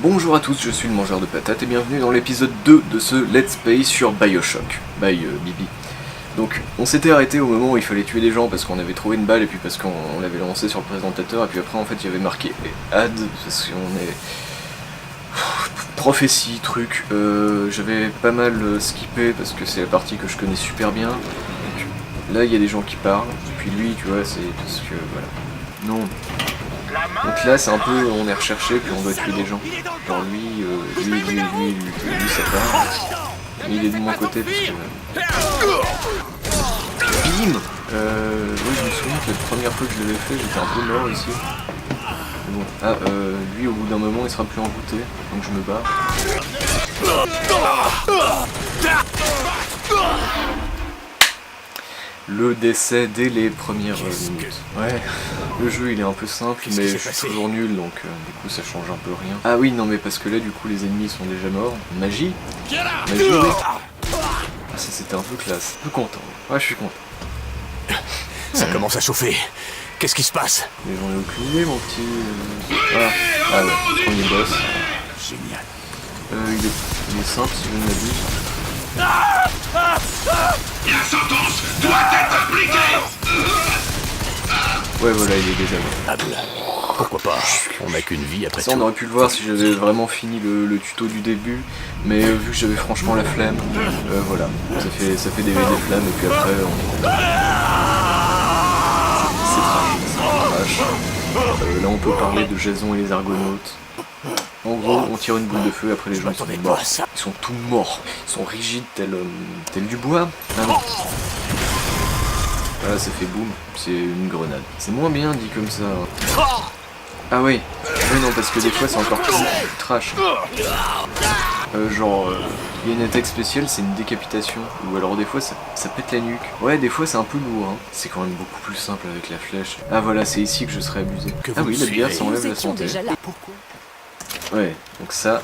Bonjour à tous, je suis le mangeur de patates et bienvenue dans l'épisode 2 de ce Let's Play sur Bioshock, by Bibi. Donc on s'était arrêté au moment où il fallait tuer des gens parce qu'on avait trouvé une balle et puis parce qu'on l'avait lancé sur le présentateur et puis après en fait il y avait marqué add parce qu'on est... prophétie, truc, j'avais pas mal skippé parce que c'est la partie que je connais super bien. Donc là il y a des gens qui parlent, et puis lui tu vois c'est parce que voilà. Non. Donc là c'est un peu, on est recherché puis on doit tuer des gens. Genre lui ça part. Mais il est de mon côté parce que... Bim. Oui je me souviens que la première fois que je l'avais fait j'étais un peu mort ici. Mais bon, lui au bout d'un moment il sera plus envoûté, donc je me bats. Le décès dès les premières minutes. Ouais, le jeu il est un peu simple, mais je suis toujours nul, donc du coup ça change un peu rien. Ah oui, non mais parce que là du coup les ennemis sont déjà morts. Magie. Magie, oui. Ah, ça c'était un peu classe. Un peu content. Ouais, je suis content. Ça commence à chauffer. Qu'est-ce qui se passe? Mais j'en ai aucune idée, mon petit... Ah ouais, premier boss. Génial. Il est simple si je ne m'abuse. La sentence doit être appliquée. Ouais voilà, il est déjà mort. Pourquoi pas? On n'a qu'une vie après Ça tout. on aurait pu le voir si j'avais vraiment fini le tuto du début, mais vu que j'avais franchement la flemme, voilà, ça fait des flammes et puis après on... C'est trash. Là on peut parler de Jason et les Argonautes. En gros, on tire une boule de feu et après les gens sont morts. Ils sont tous morts. Ils sont rigides tel du bois. Ah non. Voilà, ça fait boum. C'est une grenade. C'est moins bien dit comme ça. Ah oui. Oui non, parce que des fois c'est encore plus trash. Genre, il y a une attaque spéciale, c'est une décapitation. Ou alors des fois ça pète la nuque. Ouais, des fois c'est un peu lourd. Hein. C'est quand même beaucoup plus simple avec la flèche. Ah voilà, c'est ici que je serais abusé. Ah oui, la bière ça enlève la santé. Pourquoi? Ouais, donc ça...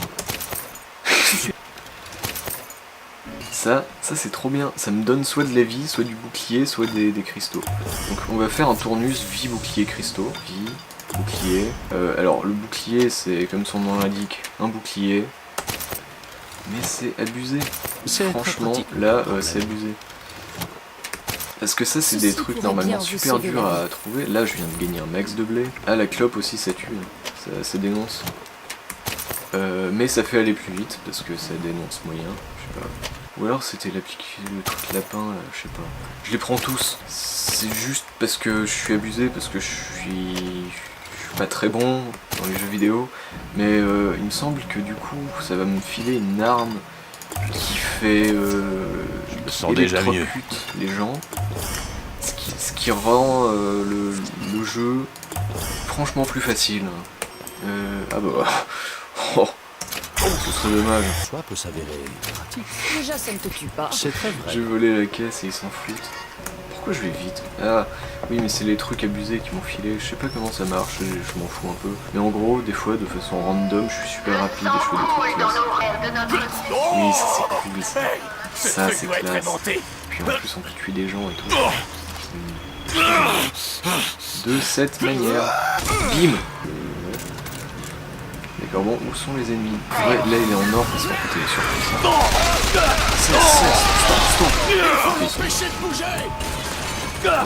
ça c'est trop bien. Ça me donne soit de la vie, soit du bouclier, soit des cristaux. Donc on va faire un tournus vie, bouclier, cristaux. Vie, bouclier. Alors le bouclier c'est comme son nom l'indique, un bouclier. Mais c'est abusé. Franchement, là c'est abusé. Parce que ça c'est des trucs normalement super durs à trouver. Là je viens de gagner un max de blé. Ah la clope aussi ça tue, ça dénonce. Mais ça fait aller plus vite parce que ça dénonce moyen, je sais pas. Ou alors c'était le truc lapin là, je sais pas. Je les prends tous. C'est juste parce que je suis abusé, parce que je suis pas très bon dans les jeux vidéo. Mais il me semble que du coup ça va me filer une arme qui fait je me sens déjà mieux. Les gens. Ce qui rend le jeu franchement plus facile. Ah bah... Oh, ce serait dommage. Le choix peut s'avérer pratique. Déjà, ça ne te tue pas. C'est très vrai. J'ai volé la caisse et ils s'en foutent. Pourquoi je vais vite? Ah, oui, mais c'est les trucs abusés qui m'ont filé. Je sais pas comment ça marche, je m'en fous un peu. Mais en gros, des fois, de façon random, je suis super rapide et je fais des trucs classe. Oui, ça c'est cool, ça. Ça c'est classe. Puis en plus, on peut tuer des gens et tout. De cette manière. Bim! D'accord, bon, où sont les ennemis? Ouais, là il est en or parce qu'en fait il est surpris ça. Stop. Empêchez de bouger. Ouais.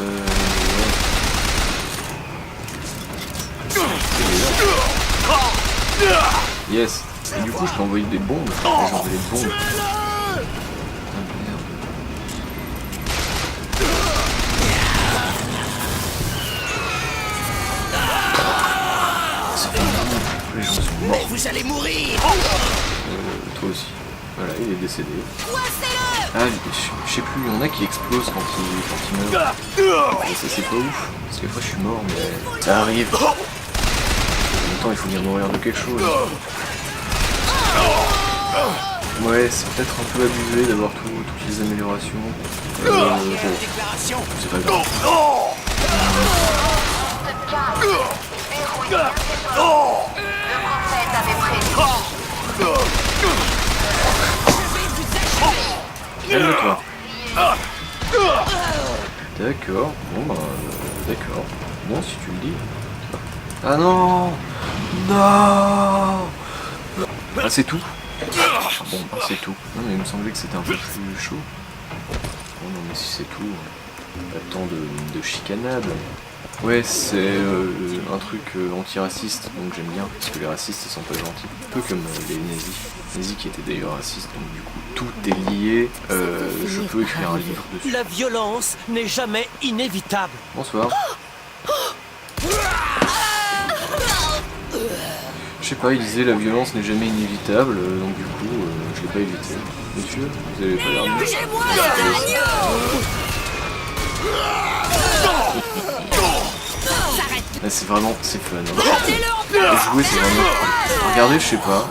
Yes. Et du coup je peux envoyer des bombes. J'ai envoyé des bombes. Ah merde. C'est fini. Les gens sont morts. Vous allez mourir. Toi aussi. Voilà, il est décédé. Ah, je sais plus, il y en a qui explosent quand ils meurent. Et ça c'est pas ouf, parce que des fois je suis mort, mais ça arrive. En même temps, il faut bien mourir de quelque chose. Ouais, c'est peut-être un peu abusé d'avoir toutes les améliorations. Bon, c'est pas grave. Calme-toi. D'accord, bon bah d'accord. Bon si tu le dis. Ah non. Non. Ah, c'est tout. Ah, bon, bah, c'est tout. Non, mais il me semblait que c'était un peu plus chaud. Bon, non, mais si c'est tout, pas tant de chicanade. Ouais, c'est un truc antiraciste, donc j'aime bien, parce que les racistes ils sont pas gentils. Un peu comme les nazis. Les nazis qui étaient d'ailleurs racistes, donc du coup tout est lié. Je peux écrire un livre dessus. La violence n'est jamais inévitable. Bonsoir. Je sais pas, il disait la violence n'est jamais inévitable, donc du coup je l'ai pas évité. Monsieur, vous avez pas l'air mieux. Lâchez-moi, agneau! Là c'est vraiment, c'est fun. Hein. Battez-le en plein! Jouer c'est vraiment cool. Regardez, je sais pas.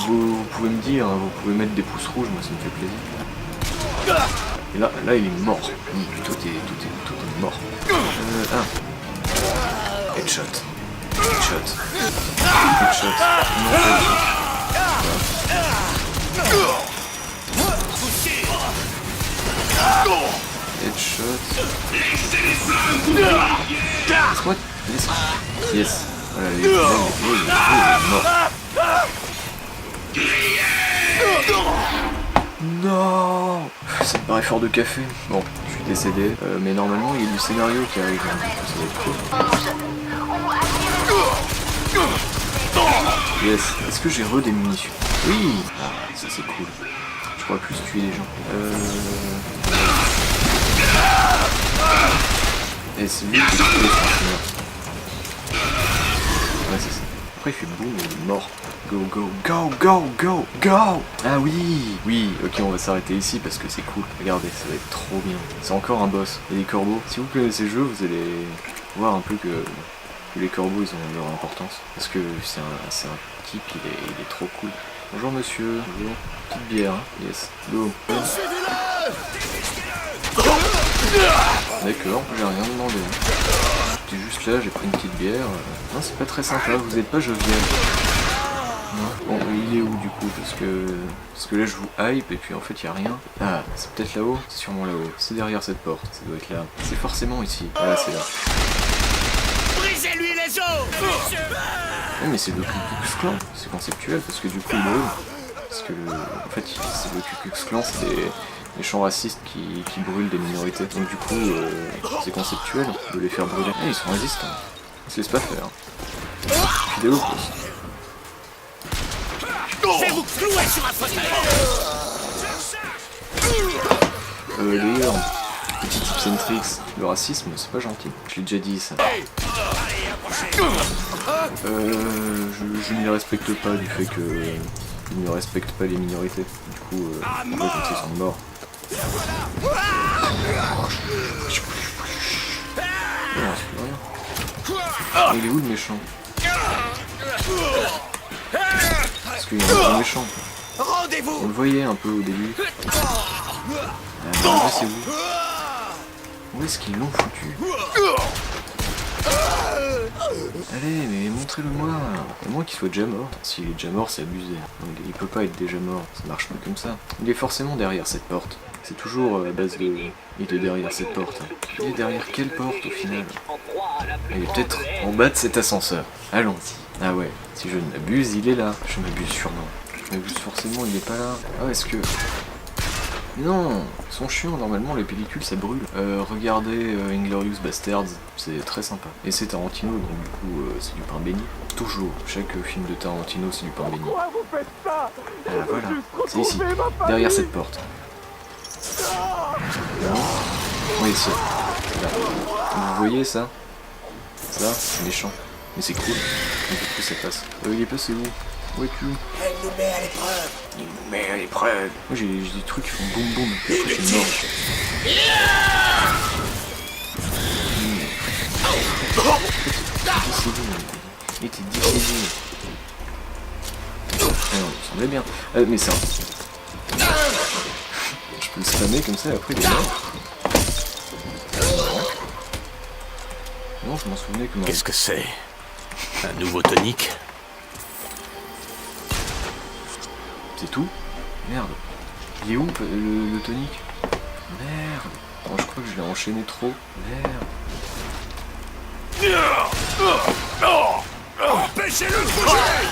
Vous pouvez me dire, hein, vous pouvez mettre des pouces rouges, moi ça me fait plaisir. Et là il est mort. Tout est mort. Headshot. Headshot. Headshot. Headshot. Laisse-moi. Yes. Voilà, il est mort. Non. Ça me paraît fort de café. Bon, je suis décédé. Mais normalement, il y a du scénario qui arrive. Donc, ça va être cool. Yes. Est-ce que j'ai des munitions? Oui. Ah, ça c'est cool. Je pourrais plus tuer les gens. Et c'est lui qui tue les sentinelles. Ouais, c'est ça. Après il fait boum et il est mort. Go, go, go, go, go, go. Ah oui. Oui, ok, on va s'arrêter ici parce que c'est cool. Regardez, ça va être trop bien. C'est encore un boss. Et les corbeaux. Si vous connaissez le jeu, vous allez voir un peu que les corbeaux ils ont leur importance. Parce que c'est un type, il est trop cool. Bonjour monsieur. Bonjour. Petite bière, hein. Yes. Go. D'accord, j'ai rien demandé. J'étais juste là, j'ai pris une petite bière. Non, c'est pas très sympa, vous êtes pas jovial. Bon, il est où du coup? Parce que là je vous hype et puis en fait il y a rien. Ah, c'est peut-être là-haut? C'est sûrement là-haut. C'est derrière cette porte, ça doit être là. C'est forcément ici. Ah, c'est là. Brisez-lui les os! Oh, mais c'est le Ku Klux Klan. C'est conceptuel parce que du coup il est où? Parce que en fait c'est le Ku Klux Klan, c'est des méchants racistes qui brûlent des minorités. Donc du coup c'est conceptuel de les faire brûler. Ah, ils sont résistants. Ils se laissent pas faire. Vidéo plus. Je vais vous clouer sur un fauteuil! Les gars, petit tips and tricks, le racisme c'est pas gentil. Je l'ai déjà dit ça. Je ne les respecte pas du fait que ils ne respectent pas les minorités. Du coup, en fait, ils sont morts. Non, c'est plus rien. Il est où le méchant? Parce qu'il y a un méchant. Rendez-vous! On le voyait un peu au début. C'est où? Où est-ce qu'ils l'ont foutu? Allez, mais montrez-le-moi. À moins qu'il soit déjà mort. S'il est déjà mort, c'est abusé. Il peut pas être déjà mort, ça marche pas comme ça. Il est forcément derrière cette porte. C'est toujours à base de... Il est derrière cette porte. Il est derrière quelle porte au final? Il est peut-être en bas de cet ascenseur. Allons-y. Ah ouais, si je ne m'abuse, il est là. Je m'abuse sûrement. Je m'abuse forcément, il est pas là. Ah, est-ce que... Non, ils sont chiants, normalement les pellicules ça brûle. Regardez Inglourious Basterds, c'est très sympa. Et c'est Tarantino, donc du coup c'est du pain béni. Toujours, chaque film de Tarantino c'est du pain béni. Ah voilà, c'est ici, derrière cette porte. Non. Oui, ici. Là. Vous voyez ça? Ça, c'est méchant. Mais c'est cool. Donc du coup ça passe. Il est passé où? Où es-tu? Elle nous met à l'épreuve! Il nous met à l'épreuve! Moi j'ai des trucs qui font boum boum, puis après je suis mort. Il était diffusé. Ah non, il semblait bien. Mais ça. Je peux le spammer comme ça et après il est mort. Non, je m'en souvenais comment. Qu'est-ce que c'est? Un nouveau tonique? C'est tout? Merde. Il est où le tonique? Merde. Oh, je crois que je l'ai enchaîné trop. Merde. Empêchez-le de bouger!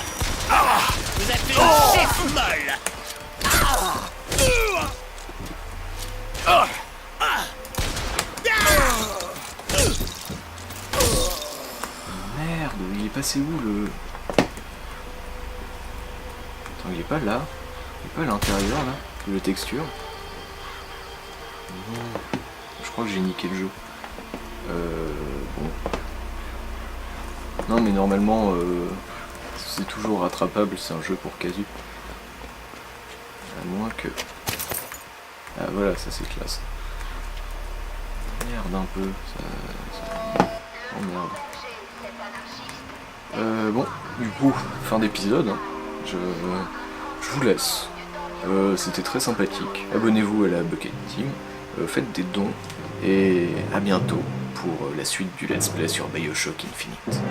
Vous êtes une chef molle. Merde, il est passé où le... Attends, il est pas là. Il est pas à l'intérieur là, de la texture. Non. Je crois que j'ai niqué le jeu. Bon. Non mais normalement c'est toujours rattrapable, c'est un jeu pour casu. À moins que... Ah voilà, ça c'est classe. Merde un peu, ça... Oh merde. Bon, du coup, fin d'épisode. Hein. Je vous laisse. C'était très sympathique. Abonnez-vous à la Bucket Team, faites des dons, et à bientôt pour la suite du Let's Play sur BioShock Infinite.